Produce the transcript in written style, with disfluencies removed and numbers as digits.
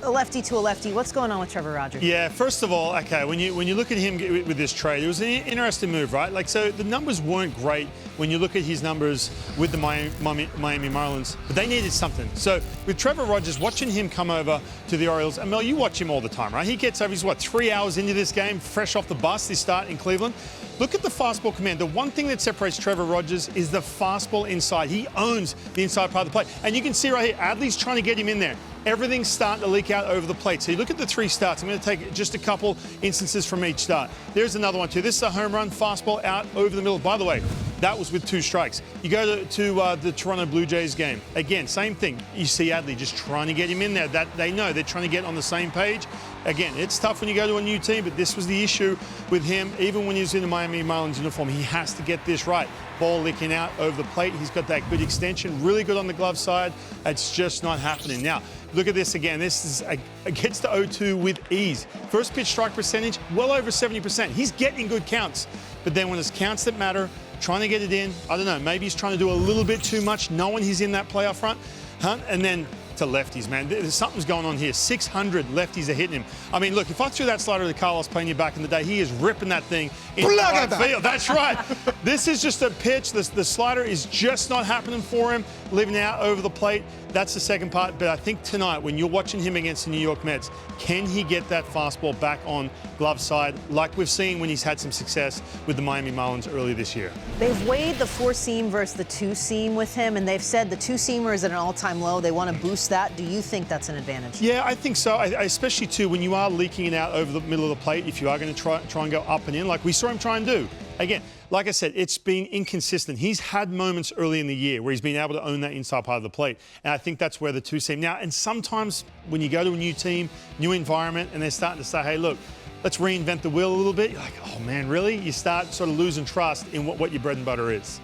a lefty to a lefty. What's going on with Trevor Rogers? Yeah, first of all, okay, when you look at him with this trade, it was an interesting move, right? Like, so the numbers weren't great when you look at his numbers with the Miami Marlins, but they needed something. So with Trevor Rogers, watching him come over to the Orioles, and Mel, you watch him all the time, right? He gets over, he's what, 3 hours into this game, fresh off the bus, this start in Cleveland. Look at the fastball command. The one thing that separates Trevor Rogers is the fastball inside. He owns the inside part of the plate. And you can see right here, Adley's trying to get him in there. Everything's starting to leak out over the plate. So you look at the 3 starts. I'm going to take just a couple instances from each start. There's another one too. This is a home run, fastball out over the middle. By the way, that was with 2 strikes. You go to the Toronto Blue Jays game. Again, same thing. You see Adley just trying to get him in there. That they know they're trying to get on the same page. Again, it's tough when you go to a new team, but this was the issue with him. Even when he was in the Miami Marlins uniform, he has to get this right. Ball licking out over the plate. He's got that good extension, really good on the glove side. It's just not happening. Now, look at this again. This is gets to 0-2 with ease. First pitch strike percentage, well over 70%. He's getting good counts. But then when it's counts that matter, trying to get it in, I don't know, maybe he's trying to do a little bit too much, knowing he's in that playoff front. And then to lefties, man. Something's going on here. 600 lefties are hitting him. I mean, look, if I threw that slider to Carlos Pena back in the day, he is ripping that thing in the right field. That's right. This is just a pitch. The slider is just not happening for him, living out over the plate. That's the second part. But I think tonight, when you're watching him against the New York Mets, can he get that fastball back on glove side like we've seen when he's had some success with the Miami Marlins earlier this year? They've weighed the 4-seam versus the 2-seam with him, and they've said the 2-seamer is at an all-time low. They want to boost that. Do you think that's an advantage? Yeah, I think so. Especially, too, when you are leaking it out over the middle of the plate, if you are going to try and go up and in, like we saw him try and do. Again, like I said, it's been inconsistent. He's had moments early in the year where he's been able to own that inside part of the plate. And I think that's where the 2-seam. Now, and sometimes when you go to a new team, new environment, and they're starting to say, hey, look, let's reinvent the wheel a little bit. You're like, oh, man, really? You start sort of losing trust in what your bread and butter is.